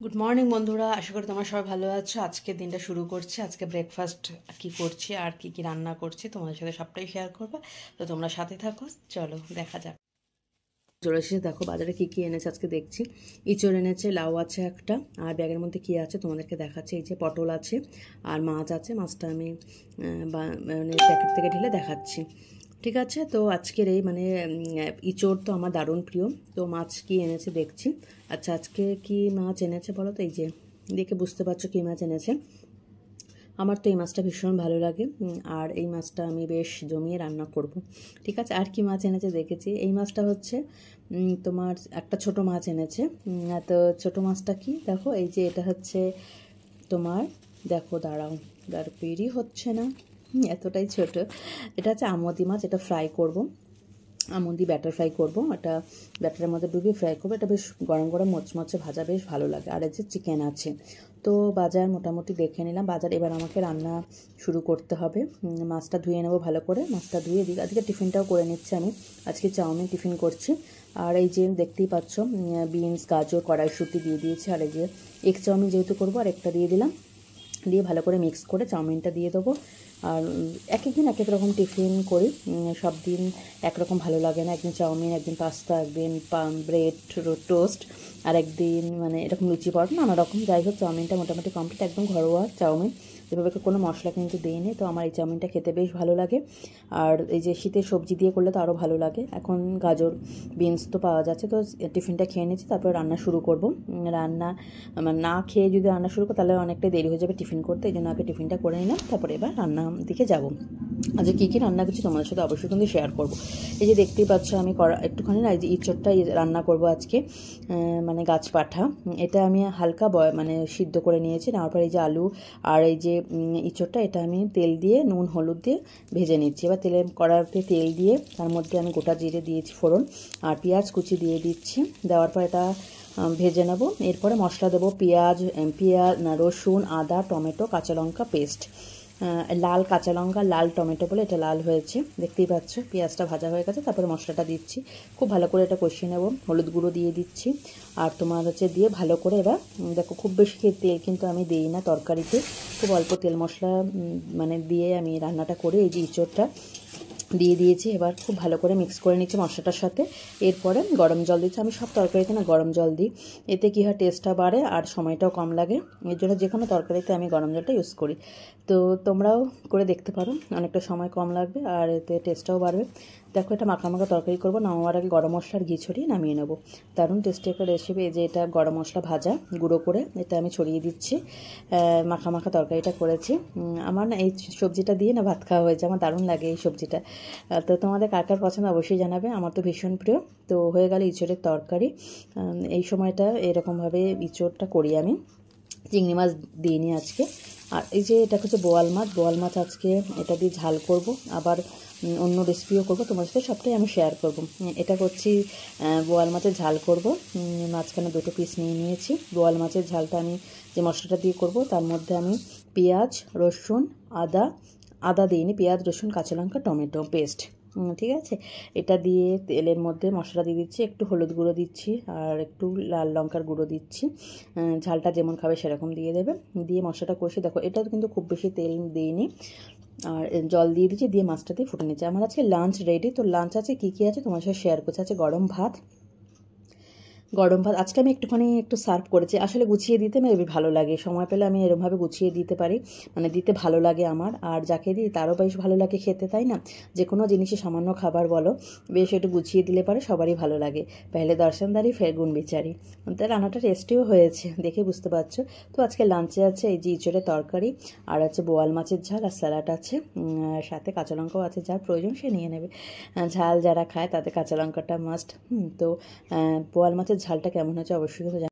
Good morning বন্ধুরা, আশা করি তোমরা সবাই ভালো আছো। আজকে দিনটা শুরু করছি। আজকে ব্রেকফাস্ট কি করছি আর কি কি রান্না করছি তোমাদের সাথে সবটাই শেয়ার করবো। তো তোমরা সাথে থাকো, চলো দেখা যাক। চলে এসেছে, দেখো বাজারে কি কি এনেছে আজকে দেখছি। ইঁচড় এনেছে, লাউ আছে একটা, আর ব্যাগের মধ্যে কি আছে তোমাদেরকে দেখাচ্ছে। এই যে পটল আছে আর মাছ আছে। মাছটা আমি মানে প্যাকেট থেকে ঢেলে দেখাচ্ছি, ঠিক আছে। তো আজকের এই মানে ইঁচড় তো আমার দারুণ প্রিয়। তো মাছ কি এনেছে দেখছি। আচ্ছা, আজকে কি মাছ এনেছে বলো তো? এই যে দেখে বুঝতে পারছো কি মাছ এনেছে। আমার তো এই মাছটা ভীষণ ভালো লাগে, আর এই মাছটা আমি বেশ জমিয়ে রান্না করব, ঠিক আছে। আর কি মাছ এনেছে দেখেছি। এই মাছটা হচ্ছে তোমার একটা ছোট মাছ এনেছে। তো ছোট মাছটা কি দেখো, এই যে এটা হচ্ছে তোমার, দেখো দাঁড়াও পেরি হচ্ছে না, এতটাই ছোট। এটা হচ্ছে আমোদি মাছ, এটা ফ্রাই করব। আমন্দি ব্যাটার ফ্রাই করব, এটা ব্যাটারের মধ্যে ডুবিয়ে ফ্রাই করবো। এটা বেশ গরম গরম মচমচে ভাজা বেশ ভালো লাগে। আর এই যে চিকেন আছে। তো বাজার মোটামুটি দেখে নিলাম বাজার। এবার আমাকে রান্না শুরু করতে হবে। মাছটা ধুয়ে নেবো ভালো করে। মাছটা ধুয়ে দিই, আজকে টিফিনটাও করে নিচ্ছি আমি। আজকে চাউমিন টিফিন করছি। আর এই যে দেখতেই পাচ্ছ বিনস, গাজর, কড়াইশুঁটি দিয়ে দিয়েছি। আর এই যে এগ চাউমিন যেহেতু করবো আর একটা দিয়ে দিলাম, দিয়ে ভালো করে মিক্স করে চাউমিনটা দিয়ে দেবো। আর এক এক দিন এক এক রকম টিফিন করি, সব দিন একরকম ভালো লাগে না। একদিন চাউমিন, একদিন পাস্তা, একদিন ব্রেড টোস্ট, আর একদিন মানে এরকম লুচি পরোটা, নানা রকম। যাই হোক, চাউমিনটা মোটামুটি কমপ্লিট, একদম ঘরোয়া চাউমিন, এভাবে কোনো মশলা কিন্তু দিইনি। তো আমার এই চাউমিনটা খেতে বেশ ভালো লাগে। আর এই যে শীতের সবজি দিয়ে করলে তো আরও ভালো লাগে। এখন গাজর, বিনস তো পাওয়া যাচ্ছে। তো টিফিনটা খেয়ে নিচ্ছি, তারপরে রান্না শুরু করব। রান্না না খেয়ে যদি রান্না শুরু করি তাহলে অনেকটাই দেরি হয়ে যাবে টিফিন করতে। এই জন্য আগে টিফিনটা করে নিলাম, তারপরে এবার রান্না দিকে যাব। আজকে কী কী রান্না করছি তোমাদের সাথে অবশ্যই কিন্তু শেয়ার করব। এই যে দেখতেই পাচ্ছ আমি একটুখানি না, এই যে ইঁচড়টা রান্না করব আজকে, মানে গাছ পাঠা। এটা আমি হালকা মানে সিদ্ধ করে নিয়েছি। নেওয়ার পর এই যে আলু আর এই যে ইঁচড়টা, এটা আমি তেল দিয়ে নুন হলুদ দিয়ে ভেজে নিচ্ছি। এবার কড়াইতে তেল দিয়ে তার মধ্যে আমি গোটা জিরে দিয়েছি ফোড়ন, আর পেঁয়াজ কুচি দিয়ে দিচ্ছি। দেওয়ার পর এটা ভেজে নেব। এরপরে মশলা দেবো পেঁয়াজ, রসুন, আদা, টমেটো, কাঁচা লঙ্কা পেস্ট, লাল কাঁচা লঙ্কা, লাল টমেটো বলে এটা লাল হয়েছে, দেখতেই পাচ্ছ। পেঁয়াজটা ভাজা হয়ে গেছে, তারপরে মশলাটা দিচ্ছি। খুব ভালো করে এটা কষিয়ে নেব। হলুদ গুঁড়ো দিয়ে দিচ্ছি। আর তোমার হচ্ছে দিয়ে ভালো করে এবার দেখো, খুব বেশি তেল কিন্তু আমি দিই না তরকারিতে, খুব অল্প তেল মশলা মানে দিয়ে আমি রান্নাটা করি। এই যে ইঁচড়টা দিয়ে দিয়েছি, এবার খুব ভালো করে মিক্স করে নিচ্ছি মশলাটার সাথে। এরপরে গরম জল দিচ্ছি। আমি সব তরকারিতে না গরম জল দিই, এতে কী হয় টেস্টটা বাড়ে আর সময়টাও কম লাগে। এর জন্য যে কোনো তরকারিতে আমি গরম জলটা ইউজ করি। তো তোমরাও করে দেখতে পারো, অনেকটা সময় কম লাগবে আর এতে টেস্টটাও বাড়বে। দেখো, এটা মাখা মাখা তরকারি করবো। নামাবার আগে গরম মশলার ঘি ছড়িয়ে নামিয়ে নেবো। দারুণ টেস্টি একটা রেসিপি। এই যে এটা গরম মশলা ভাজা গুঁড়ো করে এটা আমি ছড়িয়ে দিচ্ছি। মাখা মাখা তরকারিটা করেছি। আমার না এই সবজিটা দিয়ে না ভাত খাওয়া হয়েছে, আমার দারুণ লাগে এই সবজিটা। তো তোমাদের কার কার পছন্দ অবশ্যই জানাবে, আমার তো ভীষণ প্রিয়। তো হয়ে গেল ইঁচড়ের তরকারি। এই সময়টা এরকমভাবে ইঁচড়টা করি আমি। চিংড়ি মাছ দিইনি আজকে। আর এই যে এটা হচ্ছে বোয়াল মাছ। বোয়াল মাছ আজকে এটা দিয়ে ঝাল করব, আবার অন্য রেসিপিও করব, তোমার সাথে সবটাই আমি শেয়ার করব। এটা করছি বোয়াল মাছের ঝাল করব। মাঝখানে দুটো পিস নিয়ে নিয়েছি। বোয়াল মাছের ঝালটা আমি যে মশলাটা দিয়ে করব, তার মধ্যে আমি পেঁয়াজ, রসুন, আদা দিইনি, পেঁয়াজ, রসুন, কাঁচা লঙ্কা, টমেটো পেস্ট, ঠিক আছে। এটা দিয়ে তেলের মধ্যে মশলা দিয়ে দিচ্ছি, একটু হলুদ গুঁড়ো দিচ্ছি আর একটু লাল লঙ্কার গুঁড়ো দিচ্ছি। ঝালটা যেমন খাবে সেরকম দিয়ে দেবে। দিয়ে মশলাটা কষে দেখো, এটা কিন্তু খুব বেশি তেল দিইনি, আর জল দিয়ে দিচ্ছি, দিয়ে মাছটা দিয়ে ফুটে নিচ্ছি। আমার আজকে লাঞ্চ রেডি। তো লাঞ্চ আছে কী কী আছে তোমার সাথে শেয়ার করছি। আছে গরম ভাত আজকে আমি একটু সার্ভ করেছি। আসলে গুছিয়ে দিতে আমার ভালো লাগে, সময় পেলে আমি এরমভাবে গুছিয়ে দিতে পারি, মানে দিতে ভালো লাগে আমার। আর যাকে দিই তারও বেশ ভালো লাগে খেতে, তাই না? যে কোনো জিনিসই সামান্য খাবার বলো, বেশ একটু গুছিয়ে দিলে পারে সবারই ভালো লাগে। পেহলে দর্শনদারি ফের গুণ বিচারি। তাই রান্নাটা টেস্টিও হয়েছে, দেখে বুঝতে পারছো। তো আজকে লাঞ্চে আছে এই যে ইঁচড়ের তরকারি, আর আছে বোয়াল মাছের ঝাল, আর স্যালাড আছে, সাথে কাঁচা লঙ্কাও আছে, যার প্রয়োজন সে নিয়ে নেবে। ঝাল যারা খায় তাতে কাঁচা লঙ্কাটা মাস্ট। তো বোয়াল মাছের ঝালটা কেমন হয়েছে অবশ্যই কিন্তু